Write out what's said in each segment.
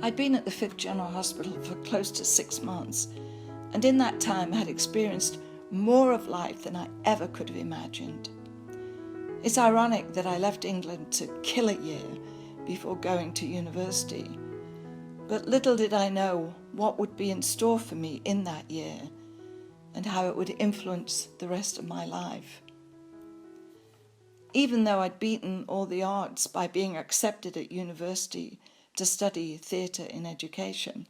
I'd been at the 5th General Hospital for close to 6 months, and in that time had experienced more of life than I ever could have imagined. It's ironic that I left England to kill a year before going to university, but little did I know what would be in store for me in that year and how it would influence the rest of my life. Even though I'd beaten all the odds by being accepted at university to study theatre in education,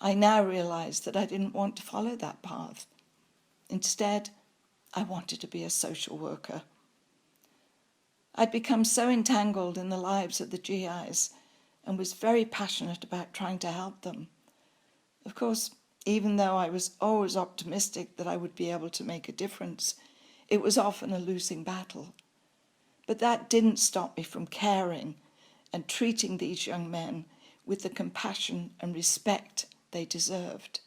I now realised that I didn't want to follow that path. Instead, I wanted to be a social worker. I'd become so entangled in the lives of the GIs and was very passionate about trying to help them. Of course, even though I was always optimistic that I would be able to make a difference, it was often a losing battle. But that didn't stop me from caring and treating these young men with the compassion and respect they deserved.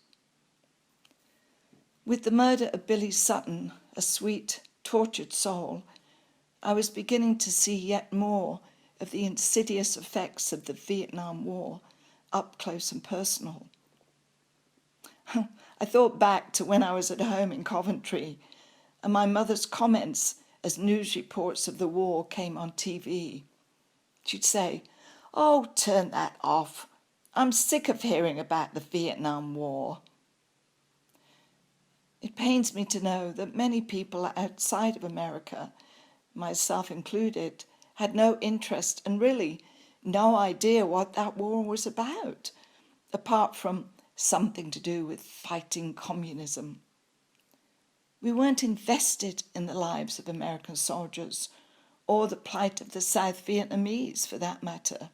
With the murder of Billy Sutton, a sweet, tortured soul, I was beginning to see yet more of the insidious effects of the Vietnam War up close and personal. I thought back to when I was at home in Coventry and my mother's comments as news reports of the war came on TV. She'd say, "Oh, turn that off. I'm sick of hearing about the Vietnam War." It pains me to know that many people outside of America, myself included, had no interest and really no idea what that war was about, apart from something to do with fighting communism. We weren't invested in the lives of American soldiers or the plight of the South Vietnamese, for that matter.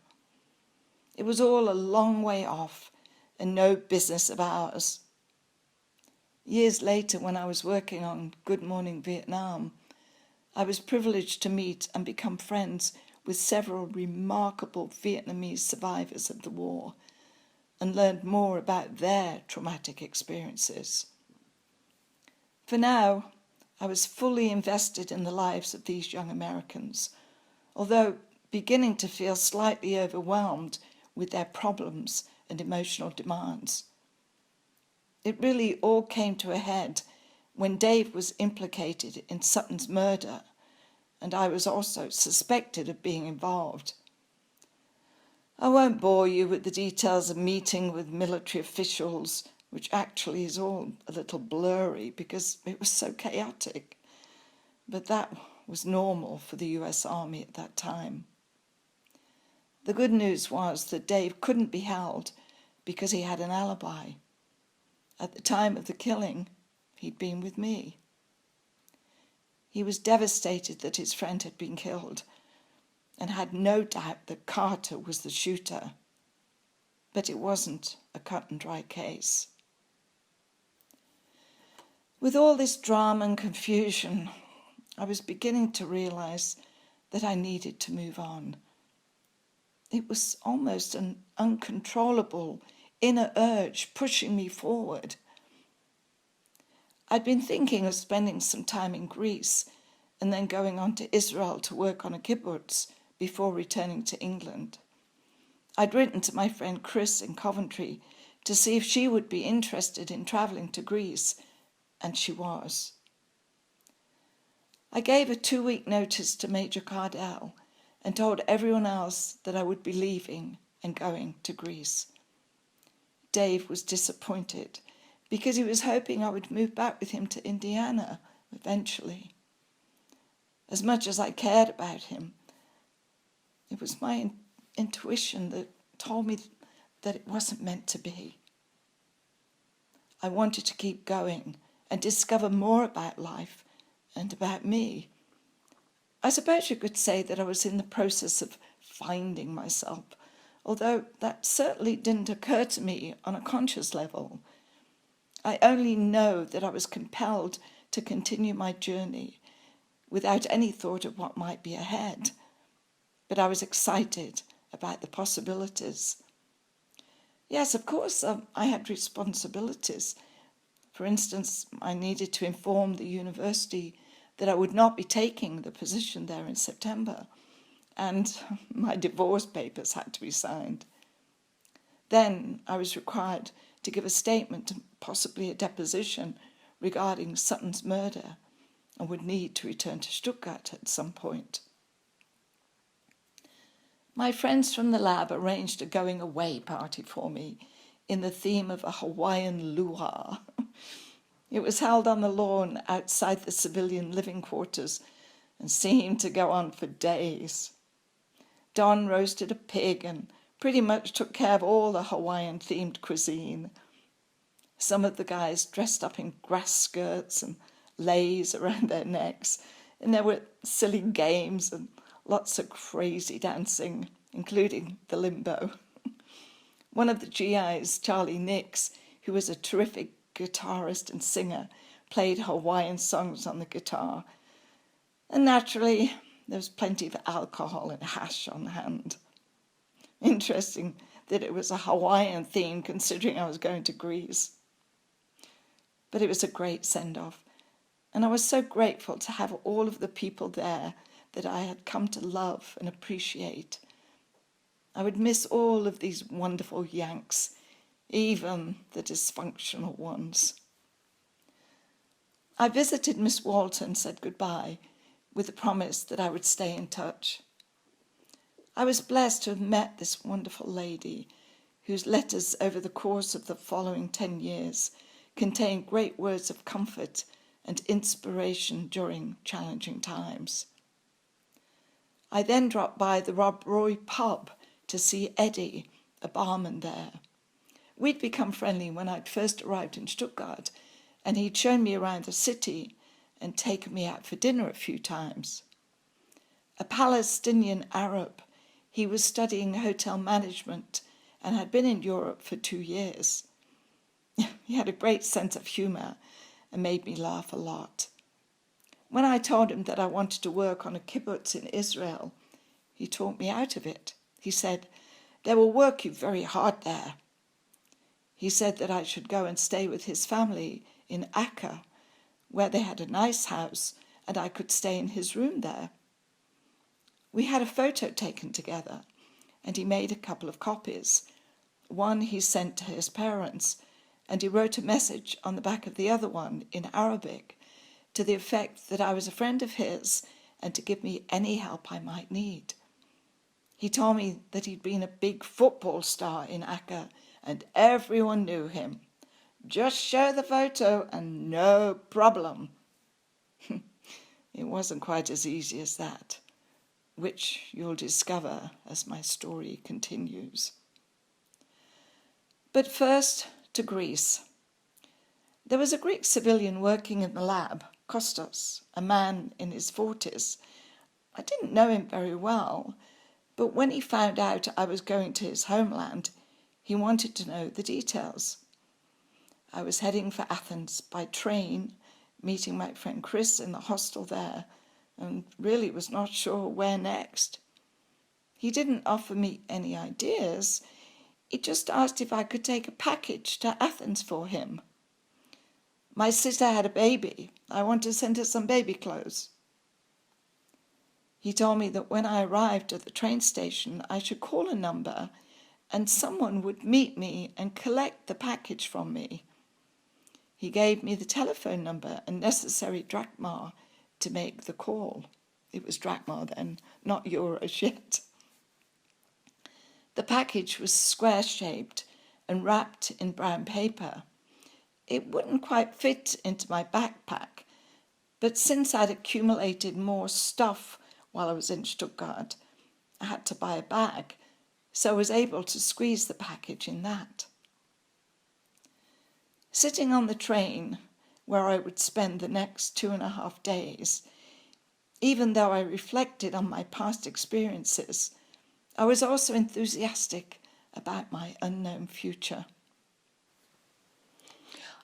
It was all a long way off and no business of ours. Years later, when I was working on Good Morning Vietnam, I was privileged to meet and become friends with several remarkable Vietnamese survivors of the war and learned more about their traumatic experiences. For now, I was fully invested in the lives of these young Americans, although beginning to feel slightly overwhelmed with their problems and emotional demands. It really all came to a head when Dave was implicated in Sutton's murder, and I was also suspected of being involved. I won't bore you with the details of meeting with military officials, which actually is all a little blurry because it was so chaotic. But that was normal for the US Army at that time. The good news was that Dave couldn't be held because he had an alibi. At the time of the killing, he'd been with me. He was devastated that his friend had been killed and had no doubt that Carter was the shooter. But it wasn't a cut and dry case. With all this drama and confusion, I was beginning to realise that I needed to move on. It was almost an uncontrollable inner urge pushing me forward. I'd been thinking of spending some time in Greece and then going on to Israel to work on a kibbutz before returning to England. I'd written to my friend Chris in Coventry to see if she would be interested in travelling to Greece, and she was. I gave a 2-week notice to Major Cardell and told everyone else that I would be leaving and going to Greece. Dave was disappointed because he was hoping I would move back with him to Indiana eventually. As much as I cared about him, it was my intuition that told me that it wasn't meant to be. I wanted to keep going and discover more about life and about me. I suppose you could say that I was in the process of finding myself, although that certainly didn't occur to me on a conscious level. I only know that I was compelled to continue my journey without any thought of what might be ahead, but I was excited about the possibilities. Yes, of course, I had responsibilities. For instance, I needed to inform the university that I would not be taking the position there in September, and my divorce papers had to be signed. Then I was required to give a statement and possibly a deposition regarding Sutton's murder and would need to return to Stuttgart at some point. My friends from the lab arranged a going away party for me in the theme of a Hawaiian luau. It was held on the lawn outside the civilian living quarters and seemed to go on for days. Don roasted a pig and pretty much took care of all the Hawaiian-themed cuisine. Some of the guys dressed up in grass skirts and leis around their necks, and there were silly games and lots of crazy dancing, including the limbo. One of the GIs, Charlie Nix, who was a terrific guitarist and singer, played Hawaiian songs on the guitar. And naturally, there was plenty of alcohol and hash on hand. Interesting that it was a Hawaiian theme, considering I was going to Greece. But it was a great send-off, and I was so grateful to have all of the people there that I had come to love and appreciate. I would miss all of these wonderful Yanks, even the dysfunctional ones. I visited Miss Walter and said goodbye, with the promise that I would stay in touch. I was blessed to have met this wonderful lady, whose letters over the course of the following 10 years contained great words of comfort and inspiration during challenging times. I then dropped by the Rob Roy pub to see Eddie, a barman there. We'd become friendly when I'd first arrived in Stuttgart, and he'd shown me around the city and taken me out for dinner a few times. A Palestinian Arab, he was studying hotel management and had been in Europe for 2 years. He had a great sense of humour and made me laugh a lot. When I told him that I wanted to work on a kibbutz in Israel, he talked me out of it. He said, "They will work you very hard there." He said that I should go and stay with his family in Akka, where they had a nice house, and I could stay in his room there. We had a photo taken together, and he made a couple of copies. One he sent to his parents, and he wrote a message on the back of the other one in Arabic to the effect that I was a friend of his and to give me any help I might need. He told me that he'd been a big football star in Akka and everyone knew him. Just show the photo and no problem. It wasn't quite as easy as that, which you'll discover as my story continues. But first, to Greece. There was a Greek civilian working in the lab, Kostas, a man in his 40s. I didn't know him very well, but when he found out I was going to his homeland, he wanted to know the details. I was heading for Athens by train, meeting my friend Chris in the hostel there, and really was not sure where next. He didn't offer me any ideas. He just asked if I could take a package to Athens for him. My sister had a baby. I want to send her some baby clothes. He told me that when I arrived at the train station, I should call a number and someone would meet me and collect the package from me. He gave me the telephone number and necessary drachma to make the call. It was drachma then, not euros yet. The package was square-shaped and wrapped in brown paper. It wouldn't quite fit into my backpack, but since I'd accumulated more stuff while I was in Stuttgart, I had to buy a bag, so I was able to squeeze the package in that. Sitting on the train, where I would spend the next 2.5 days, even though I reflected on my past experiences, I was also enthusiastic about my unknown future.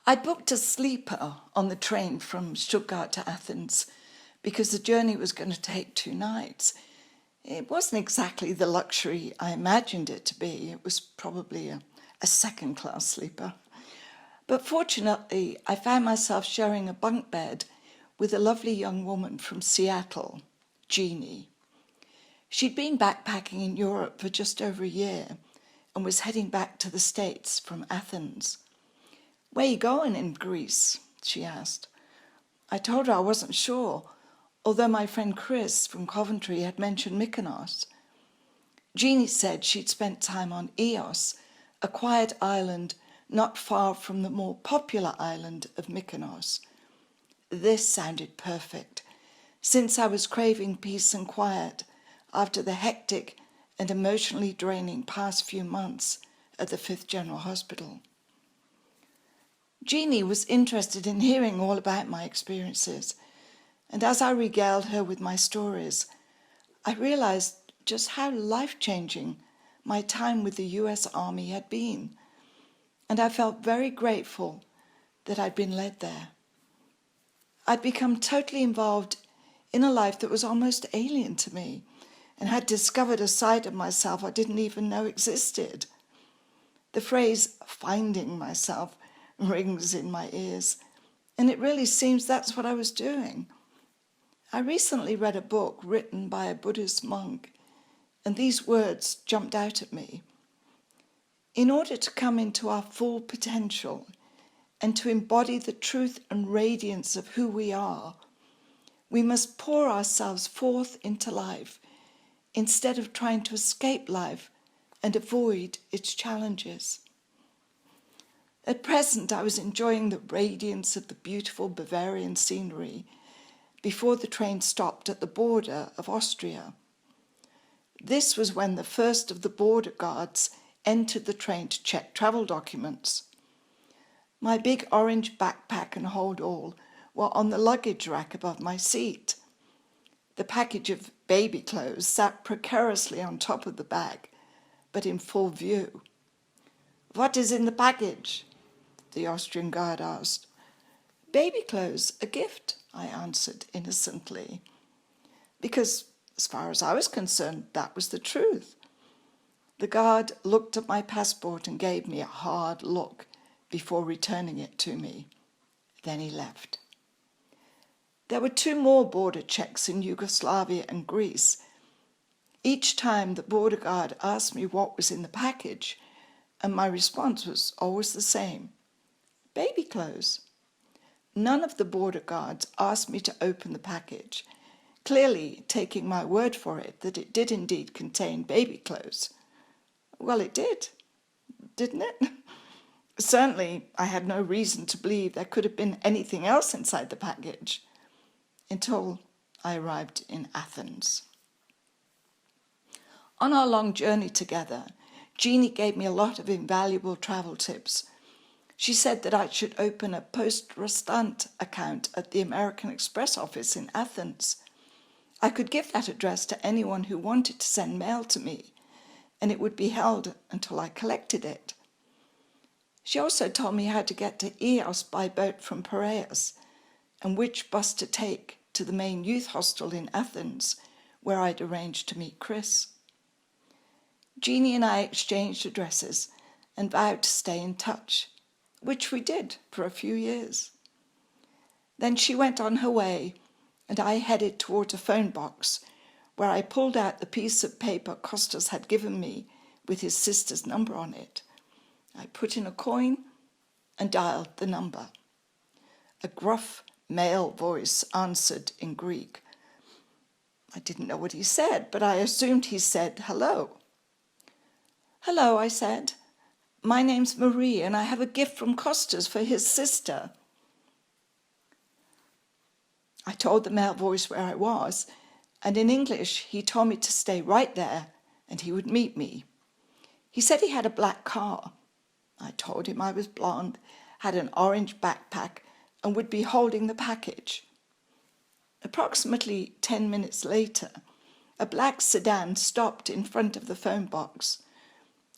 I booked a sleeper on the train from Stuttgart to Athens because the journey was going to take 2 nights. It wasn't exactly the luxury I imagined it to be. It was probably a second-class sleeper. But fortunately, I found myself sharing a bunk bed with a lovely young woman from Seattle, Jeannie. She'd been backpacking in Europe for just over a year, and was heading back to the States from Athens. "Where you going in Greece?" she asked. I told her I wasn't sure, although my friend Chris from Coventry had mentioned Mykonos. Jeannie said she'd spent time on Ios, a quiet island not far from the more popular island of Mykonos. This sounded perfect, since I was craving peace and quiet after the hectic and emotionally draining past few months at the 5th General Hospital. Jeannie was interested in hearing all about my experiences, and as I regaled her with my stories, I realized just how life-changing my time with the US Army had been, and I felt very grateful that I'd been led there. I'd become totally involved in a life that was almost alien to me, and had discovered a side of myself I didn't even know existed. The phrase "finding myself" rings in my ears, and it really seems that's what I was doing. I recently read a book written by a Buddhist monk, and these words jumped out at me. In order to come into our full potential and to embody the truth and radiance of who we are, we must pour ourselves forth into life instead of trying to escape life and avoid its challenges. At present, I was enjoying the radiance of the beautiful Bavarian scenery before the train stopped at the border of Austria. This was when the first of the border guards entered the train to check travel documents. My big orange backpack and hold-all were on the luggage rack above my seat. The package of baby clothes sat precariously on top of the bag, but in full view. "What is in the package?" the Austrian guard asked. "Baby clothes, a gift," I answered innocently, because as far as I was concerned, that was the truth. The guard looked at my passport and gave me a hard look before returning it to me. Then he left. There were 2 more border checks in Yugoslavia and Greece. Each time the border guard asked me what was in the package, and my response was always the same: baby clothes. None of the border guards asked me to open the package, clearly taking my word for it that it did indeed contain baby clothes. Well, it did, didn't it? Certainly, I had no reason to believe there could have been anything else inside the package until I arrived in Athens. On our long journey together, Jeannie gave me a lot of invaluable travel tips. She said that I should open a post restant account at the American Express office in Athens. I could give that address to anyone who wanted to send mail to me, and it would be held until I collected it. She also told me how to get to Ios by boat from Piraeus, and which bus to take to the main youth hostel in Athens, where I'd arranged to meet Chris. Jeannie and I exchanged addresses and vowed to stay in touch, which we did for a few years. Then she went on her way, and I headed toward a phone box, where I pulled out the piece of paper Costas had given me with his sister's number on it. I put in a coin and dialed the number. A gruff male voice answered in Greek. I didn't know what he said, but I assumed he said hello. "Hello," I said. "My name's Marie, and I have a gift from Costas for his sister." I told the male voice where I was, and in English he told me to stay right there and he would meet me. He said he had a black car. I told him I was blonde, had an orange backpack, and would be holding the package. Approximately 10 minutes later, a black sedan stopped in front of the phone box.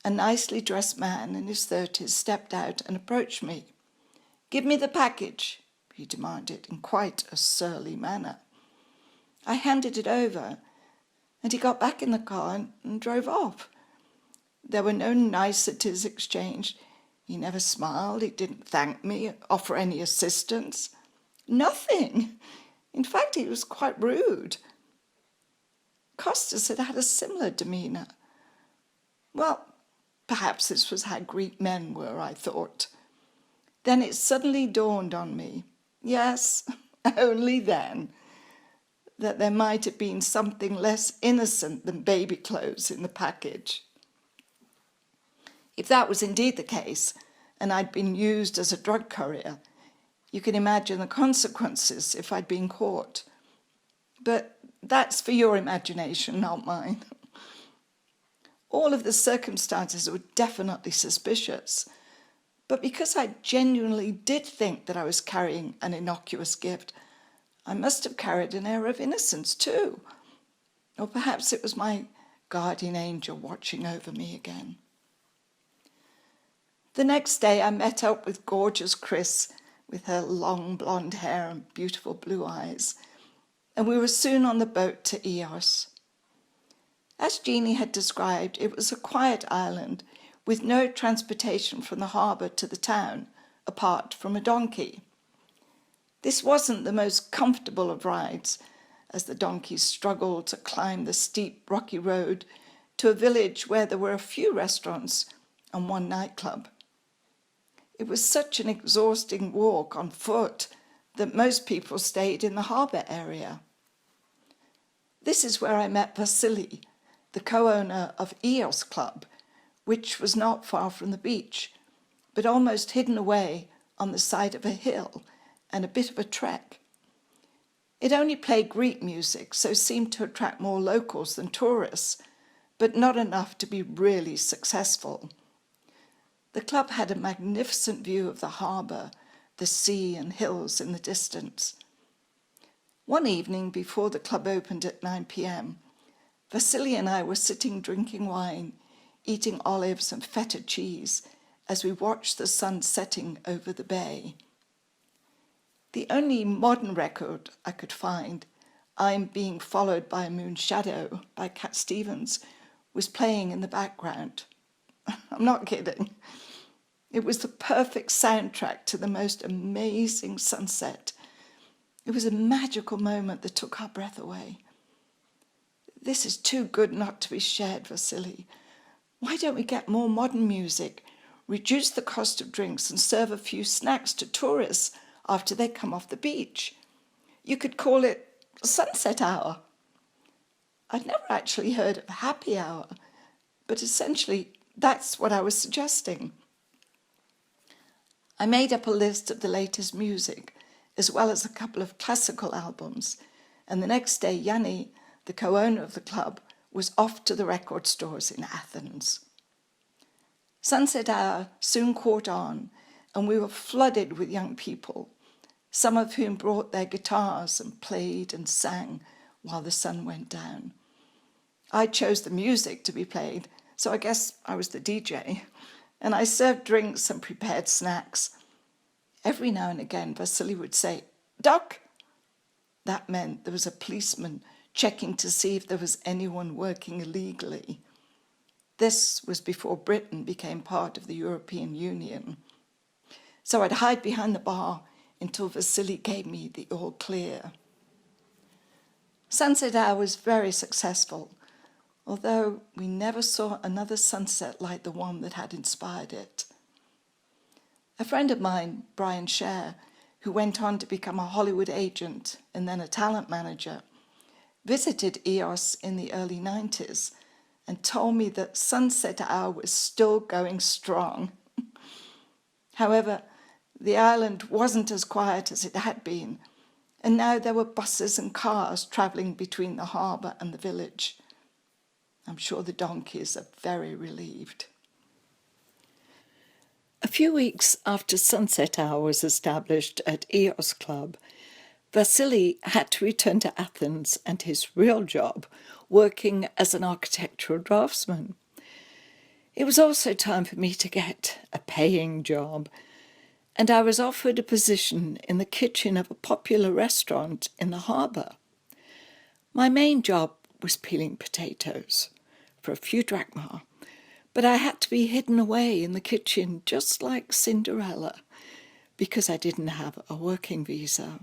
A nicely dressed man in his 30s stepped out and approached me. "Give me the package," he demanded in quite a surly manner. I handed it over, and he got back in the car and drove off. There were no niceties exchanged. He never smiled, he didn't thank me, offer any assistance. Nothing. In fact, he was quite rude. Costas had had a similar demeanour. Well, Perhaps this was how Greek men were, I thought. Then it suddenly dawned on me, yes, only then, that there might have been something less innocent than baby clothes in the package. If that was indeed the case, and I'd been used as a drug courier, you can imagine the consequences if I'd been caught. But that's for your imagination, not mine. All of the circumstances were definitely suspicious, but because I genuinely did think that I was carrying an innocuous gift, I must have carried an air of innocence too. Or perhaps it was my guardian angel watching over me again. The next day I met up with gorgeous Chris with her long blonde hair and beautiful blue eyes, and we were soon on the boat to Eos. As Jeannie had described, it was a quiet island with no transportation from the harbour to the town, apart from a donkey. This wasn't the most comfortable of rides, as the donkeys struggled to climb the steep, rocky road to a village where there were a few restaurants and one nightclub. It was such an exhausting walk on foot that most people stayed in the harbour area. This is where I met Vasily, the co-owner of Eos Club, which was not far from the beach, but almost hidden away on the side of a hill and a bit of a trek. It only played Greek music, so seemed to attract more locals than tourists, but not enough to be really successful. The club had a magnificent view of the harbour, the sea and hills in the distance. One evening before the club opened at 9 p.m, Vasily and I were sitting drinking wine, eating olives and feta cheese as we watched the sun setting over the bay. The only modern record I could find, I'm Being Followed by a Moon Shadow by Cat Stevens, was playing in the background. I'm not kidding. It was the perfect soundtrack to the most amazing sunset. It was a magical moment that took our breath away. This is too good not to be shared, Vasily. Why don't we get more modern music, reduce the cost of drinks and serve a few snacks to tourists after they come off the beach? You could call it sunset hour. I'd never actually heard of happy hour, but essentially that's what I was suggesting. I made up a list of the latest music, as well as a couple of classical albums, and the next day Yanni, the co-owner of the club, was off to the record stores in Athens. Sunset hour soon caught on, and we were flooded with young people, some of whom brought their guitars and played and sang while the sun went down. I chose the music to be played, so I guess I was the DJ, and I served drinks and prepared snacks. Every now and again, Vasily would say, "Doc!" That meant there was a policeman checking to see if there was anyone working illegally. This was before Britain became part of the European Union. So I'd hide behind the bar until Vasily gave me the all clear. Sunset hour was very successful, although we never saw another sunset like the one that had inspired it. A friend of mine, Brian Scher, who went on to become a Hollywood agent and then a talent manager, visited EOS in the early 90s and told me that sunset hour was still going strong. However, the island wasn't as quiet as it had been, and now there were buses and cars travelling between the harbour and the village. I'm sure the donkeys are very relieved. A few weeks after sunset hour was established at Eos Club, Vasily had to return to Athens and his real job, working as an architectural draftsman. It was also time for me to get a paying job, and I was offered a position in the kitchen of a popular restaurant in the harbour. My main job was peeling potatoes for a few drachma, but I had to be hidden away in the kitchen just like Cinderella because I didn't have a working visa.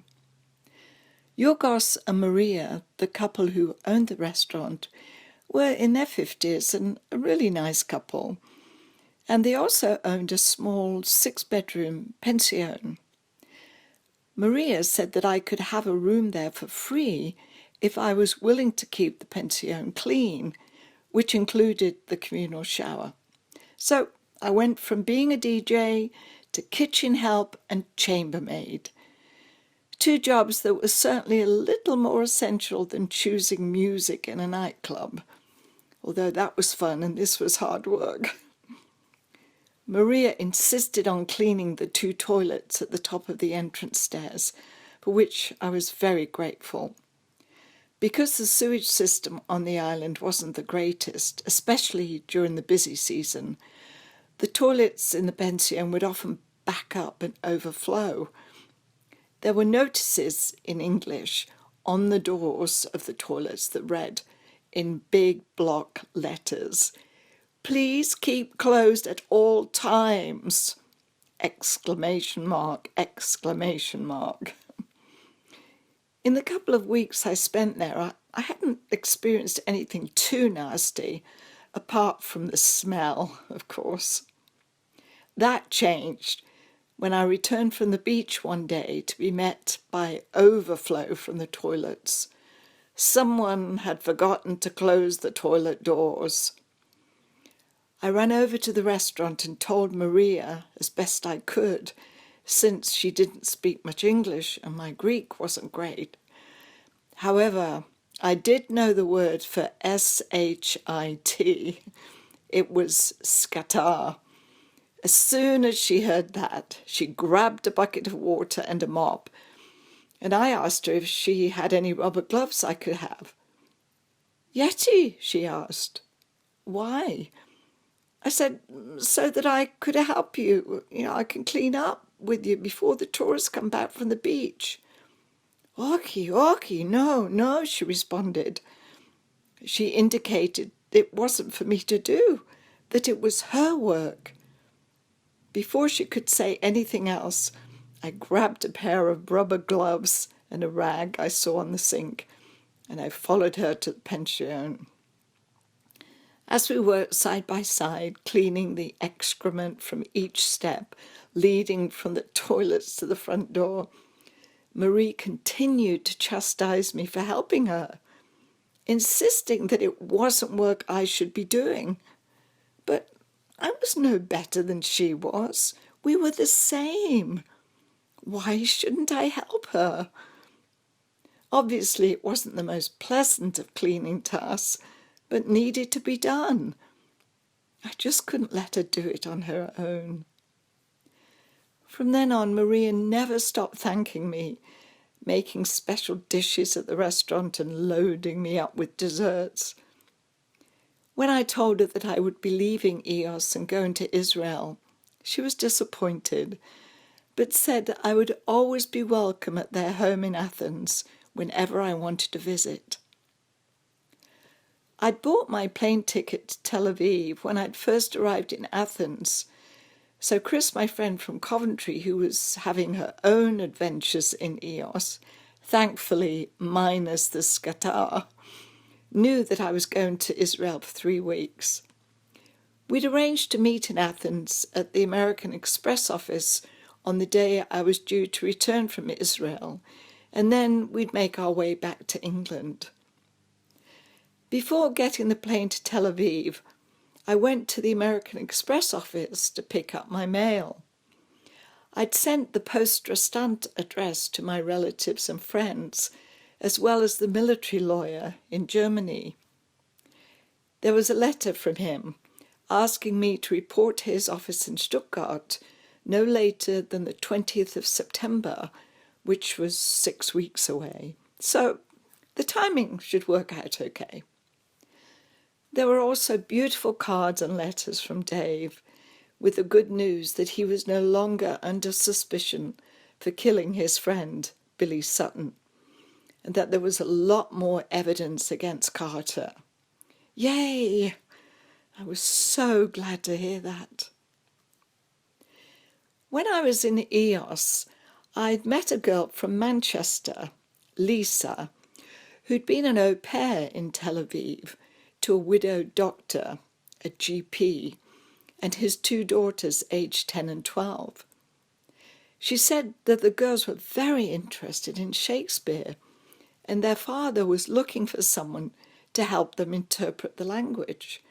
Yorgos and Maria, the couple who owned the restaurant, were in their 50s and a really nice couple. and they also owned a small 6-bedroom pension. Maria said that I could have a room there for free if I was willing to keep the pension clean, which included the communal shower. So I went from being a DJ to kitchen help and chambermaid. 2 jobs that were certainly a little more essential than choosing music in a nightclub, although that was fun and this was hard work. Maria insisted on cleaning the 2 toilets at the top of the entrance stairs, for which I was very grateful. Because the sewage system on the island wasn't the greatest, especially during the busy season, the toilets in the pension would often back up and overflow. There were notices in English on the doors of the toilets that read, in big block letters, "Please keep closed at all times!" Exclamation mark, exclamation mark. In the couple of weeks I spent there, I hadn't experienced anything too nasty, apart from the smell, of course. That changed when I returned from the beach one day to be met by overflow from the toilets. Someone had forgotten to close the toilet doors. I ran over to the restaurant and told Maria as best I could, since she didn't speak much English and my Greek wasn't great. However, I did know the word for S-H-I-T. It was scatar. As soon as she heard that, she grabbed a bucket of water and a mop, and I asked her if she had any rubber gloves I could have. "Yeti," she asked. "Why?" I said, "So that I could help you. I can clean up with you before the tourists come back from the beach." "Okie, no," she responded. She indicated it wasn't for me to do, that it was her work. Before she could say anything else, I grabbed a pair of rubber gloves and a rag I saw on the sink, and I followed her to the pension. As we worked side by side, cleaning the excrement from each step, leading from the toilets to the front door, Marie continued to chastise me for helping her, insisting that it wasn't work I should be doing. But I was no better than she was. We were the same. Why shouldn't I help her? Obviously, it wasn't the most pleasant of cleaning tasks, but needed to be done. I just couldn't let her do it on her own. From then on, Maria never stopped thanking me, making special dishes at the restaurant and loading me up with desserts. When I told her that I would be leaving EOS and going to Israel, she was disappointed, but said I would always be welcome at their home in Athens whenever I wanted to visit. I'd bought my plane ticket to Tel Aviv when I'd first arrived in Athens, so Chris, my friend from Coventry, who was having her own adventures in EOS, thankfully minus the scatar, knew that I was going to Israel for 3 weeks. We'd arranged to meet in Athens at the American Express office on the day I was due to return from Israel, and then we'd make our way back to England. Before getting the plane to Tel Aviv, I went to the American Express office to pick up my mail. I'd sent the poste restante address to my relatives and friends, as well as the military lawyer in Germany. There was a letter from him asking me to report to his office in Stuttgart no later than the 20th of September, which was 6 weeks away. So the timing should work out okay. There were also beautiful cards and letters from Dave, with the good news that he was no longer under suspicion for killing his friend, Billy Sutton, and that there was a lot more evidence against Carter. Yay! I was so glad to hear that. When I was in EOS, I'd met a girl from Manchester, Lisa, who'd been an au pair in Tel Aviv to a widowed doctor, a GP, and his two daughters aged 10 and 12. She said that the girls were very interested in Shakespeare, and their father was looking for someone to help them interpret the language.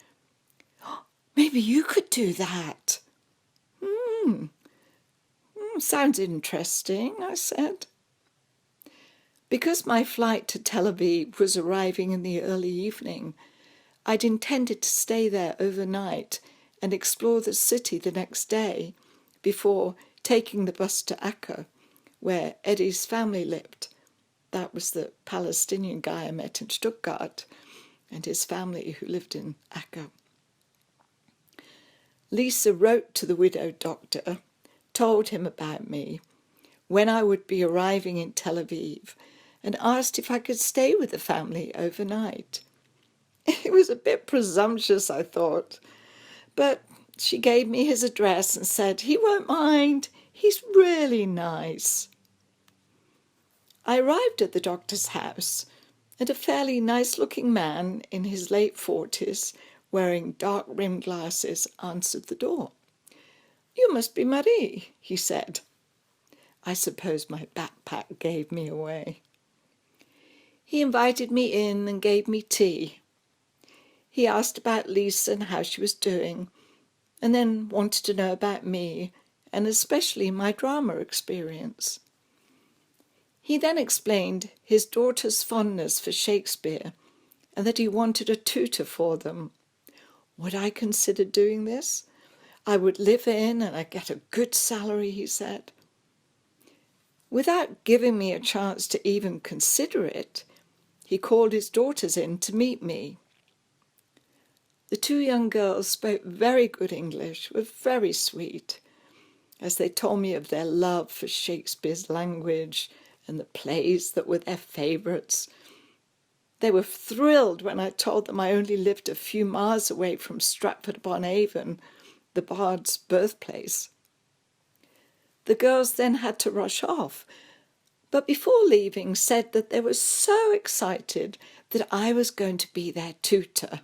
Maybe you could do that. Sounds interesting, I said. Because my flight to Tel Aviv was arriving in the early evening, I'd intended to stay there overnight and explore the city the next day before taking the bus to Acca, where Eddie's family lived. That was the Palestinian guy I met in Stuttgart and his family who lived in Acca. Lisa wrote to the widowed doctor, told him about me, when I would be arriving in Tel Aviv, and asked if I could stay with the family overnight. It was a bit presumptuous, I thought, but she gave me his address and said he won't mind. He's really nice. I arrived at the doctor's house, and a fairly nice-looking man in his late 40s, wearing dark-rimmed glasses, answered the door. "You must be Marie," he said. I suppose my backpack gave me away. He invited me in and gave me tea. He asked about Lisa and how she was doing, and then wanted to know about me, and especially my drama experience. He then explained his daughter's fondness for Shakespeare and that he wanted a tutor for them. Would I consider doing this? I would live in and I'd get a good salary, he said. Without giving me a chance to even consider it, he called his daughters in to meet me. The two young girls spoke very good English, were very sweet, as they told me of their love for Shakespeare's language and the plays that were their favourites. They were thrilled when I told them I only lived a few miles away from Stratford-upon-Avon, the bard's birthplace. The girls then had to rush off, but before leaving said that they were so excited that I was going to be their tutor.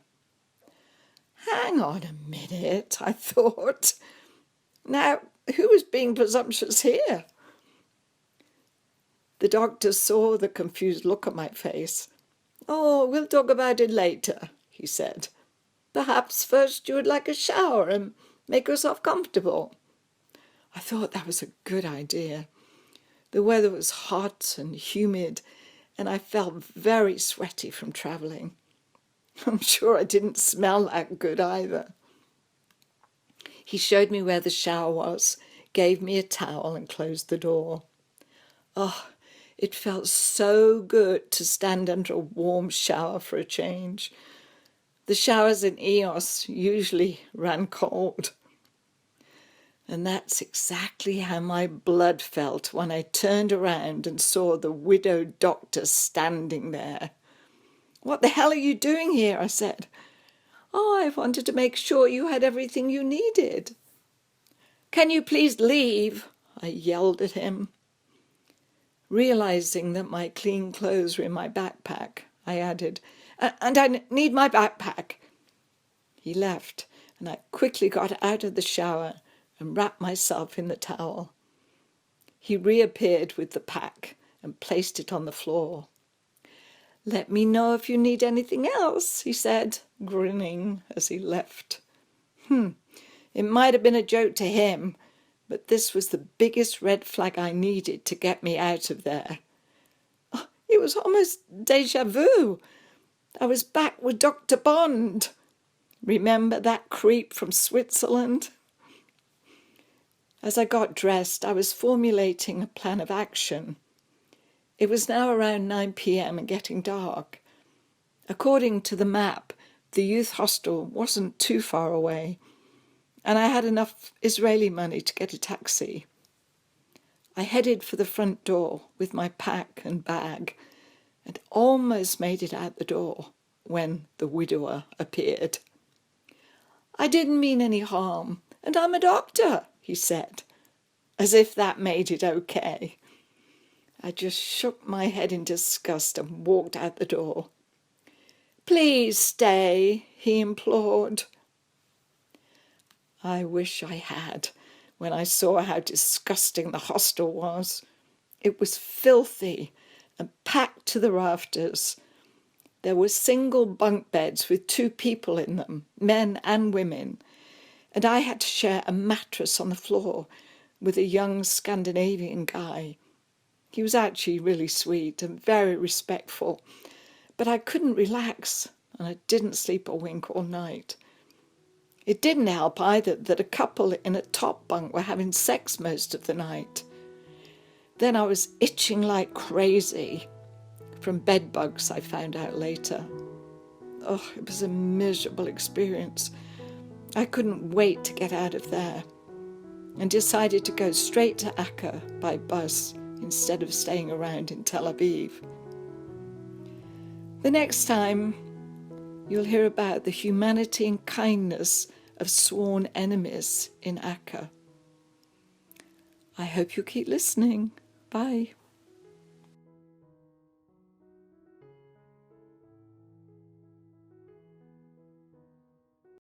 Hang on a minute, I thought. Now, who was being presumptuous here? The doctor saw the confused look on my face. "Oh, we'll talk about it later," he said. "Perhaps first you would like a shower and make yourself comfortable." I thought that was a good idea. The weather was hot and humid, and I felt very sweaty from travelling. I'm sure I didn't smell that good either. He showed me where the shower was, gave me a towel and closed the door. Oh, it felt so good to stand under a warm shower for a change. The showers in EOS usually ran cold. And that's exactly how my blood felt when I turned around and saw the widowed doctor standing there. "What the hell are you doing here?" I said. "Oh, I wanted to make sure you had everything you needed." "Can you please leave?" I yelled at him. Realizing that my clean clothes were in my backpack, I added, "And I need my backpack." He left, and I quickly got out of the shower and wrapped myself in the towel. He reappeared with the pack and placed it on the floor. "Let me know if you need anything else," he said, grinning as he left. It might have been a joke to him, but this was the biggest red flag I needed to get me out of there. It was almost déjà vu. I was back with Dr. Bond. Remember that creep from Switzerland? As I got dressed, I was formulating a plan of action. It was now around 9 p.m. and getting dark. According to the map, the youth hostel wasn't too far away, and I had enough Israeli money to get a taxi. I headed for the front door with my pack and bag and almost made it out the door when the widower appeared. "I didn't mean any harm, and I'm a doctor," he said, as if that made it okay. I just shook my head in disgust and walked out the door. "Please stay," he implored. I wish I had, when I saw how disgusting the hostel was. It was filthy and packed to the rafters. There were single bunk beds with 2 people in them, men and women, and I had to share a mattress on the floor with a young Scandinavian guy. He was actually really sweet and very respectful, but I couldn't relax and I didn't sleep a wink all night. It didn't help either that a couple in a top bunk were having sex most of the night. Then I was itching like crazy from bed bugs, I found out later. Oh, it was a miserable experience. I couldn't wait to get out of there and decided to go straight to Acre by bus instead of staying around in Tel Aviv. The next time, you'll hear about the humanity and kindness of sworn enemies in Acre. I hope you keep listening. Bye.